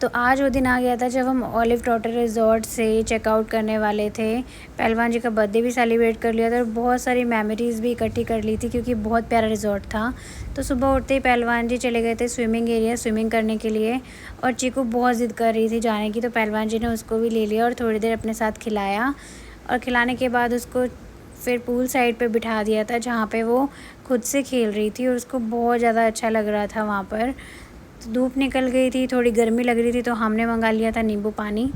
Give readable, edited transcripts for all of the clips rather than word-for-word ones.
तो आज वो दिन आ गया था जब हम ऑलिव टॉटर रिज़ॉर्ट से चेकआउट करने वाले थे। पहलवान जी का बर्थडे भी सेलिब्रेट कर लिया था और बहुत सारी मेमोरीज़ भी इकट्ठी कर ली थी क्योंकि बहुत प्यारा रिज़ॉर्ट था। तो सुबह उठते ही पहलवान जी चले गए थे स्विमिंग एरिया स्विमिंग करने के लिए और चीकू बहुत ज़िद कर रही थी जाने की, तो पहलवान जी ने उसको भी ले लिया और थोड़ी देर अपने साथ खिलाया और खिलाने के बाद उसको फिर पूल साइड पे बिठा दिया था जहाँ पे वो खुद से खेल रही थी और उसको बहुत ज़्यादा अच्छा लग रहा था वहाँ पर। तो धूप निकल गई थी, थोड़ी गर्मी लग रही थी, तो हमने मंगा लिया था नींबू पानी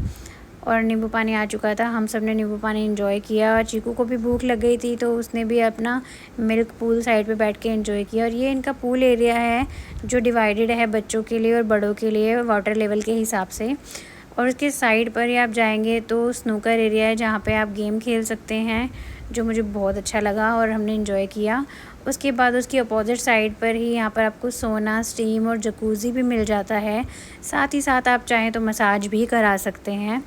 और नींबू पानी आ चुका था। हम सब ने नींबू पानी एंजॉय किया और चीकू को भी भूख लग गई थी तो उसने भी अपना मिल्क पूल साइड पे बैठ के एंजॉय किया। और ये इनका पूल एरिया है जो डिवाइडेड है बच्चों के लिए और बड़ों के लिए वाटर लेवल के हिसाब से। और उसके साइड पर ही आप जाएंगे तो स्नूकर एरिया है जहाँ पे आप गेम खेल सकते हैं, जो मुझे बहुत अच्छा लगा और हमने एंजॉय किया। उसके बाद उसकी अपोजिट साइड पर ही यहाँ पर आपको सोना, स्टीम और जकूज़ी भी मिल जाता है। साथ ही साथ आप चाहें तो मसाज भी करा सकते हैं।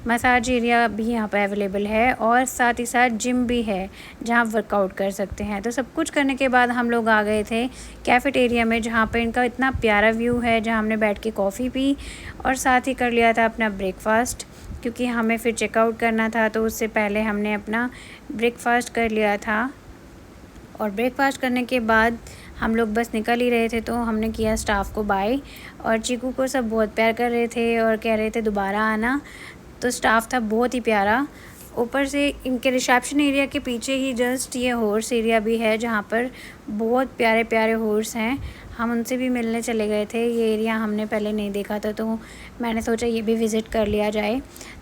मसाज एरिया भी यहाँ पर अवेलेबल है और साथ ही साथ जिम भी है जहाँ वर्कआउट कर सकते हैं। तो सब कुछ करने के बाद हम लोग आ गए थे कैफ़ेटेरिया में जहाँ पर इनका इतना प्यारा व्यू है, जहाँ हमने बैठ के कॉफ़ी पी और साथ ही कर लिया था अपना ब्रेकफास्ट, क्योंकि हमें फिर चेकआउट करना था तो उससे पहले हमने अपना ब्रेकफास्ट कर लिया था। और ब्रेकफास्ट करने के बाद हम लोग बस निकल ही रहे थे तो हमने किया स्टाफ को बाय। और चीकू को सब बहुत प्यार कर रहे थे और कह रहे थे दोबारा आना। तो स्टाफ था बहुत ही प्यारा। ऊपर से इनके रिसेप्शन एरिया के पीछे ही जस्ट ये हॉर्स एरिया भी है जहाँ पर बहुत प्यारे प्यारे हॉर्स हैं। हम उनसे भी मिलने चले गए थे। ये एरिया हमने पहले नहीं देखा था तो मैंने सोचा ये भी विज़िट कर लिया जाए।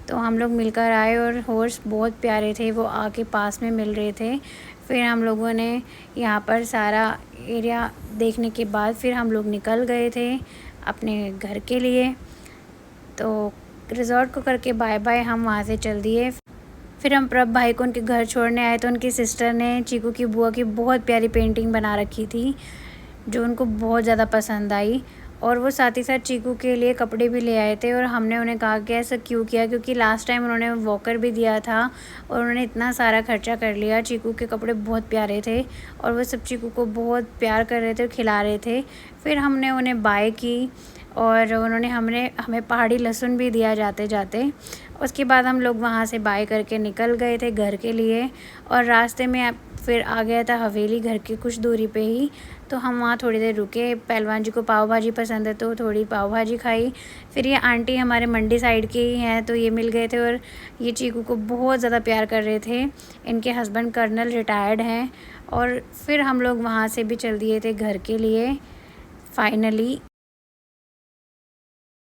तो हम लोग मिलकर आए और हॉर्स बहुत प्यारे थे, वो आके पास में मिल रहे थे। फिर हम लोगों ने यहाँ पर सारा एरिया देखने के बाद फिर हम लोग निकल गए थे अपने घर के लिए। तो रिज़ॉर्ट को करके बाय बाय हम वहाँ से चल दिए। फिर हम प्रभ भाई को उनके घर छोड़ने आए तो उनकी सिस्टर ने चीकू की बुआ की बहुत प्यारी पेंटिंग बना रखी थी जो उनको बहुत ज़्यादा पसंद आई। और वो साथ ही साथ चीकू के लिए कपड़े भी ले आए थे और हमने उन्हें कहा कि ऐसा क्यों किया, क्योंकि लास्ट टाइम उन्होंने वॉकर भी दिया था और उन्होंने इतना सारा खर्चा कर लिया। चीकू के कपड़े बहुत प्यारे थे और वो सब चीकू को बहुत प्यार कर रहे थे और खिला रहे थे। फिर हमने उन्हें बाय की और उन्होंने हमें पहाड़ी लहसुन भी दिया जाते जाते। उसके बाद हम लोग वहाँ से बाय करके निकल गए थे घर के लिए और रास्ते में फिर आ गया था हवेली घर की कुछ दूरी पे ही। तो हम वहाँ थोड़ी देर रुके। पहलवान जी को पाव भाजी पसंद है तो थोड़ी पाव भाजी खाई। फिर ये आंटी हमारे मंडी साइड के ही हैं तो ये मिल गए थे और ये चीकू को बहुत ज़्यादा प्यार कर रहे थे। इनके हस्बैंड कर्नल रिटायर्ड हैं। और फिर हम लोग वहाँ से भी चल दिए थे घर के लिए फाइनली।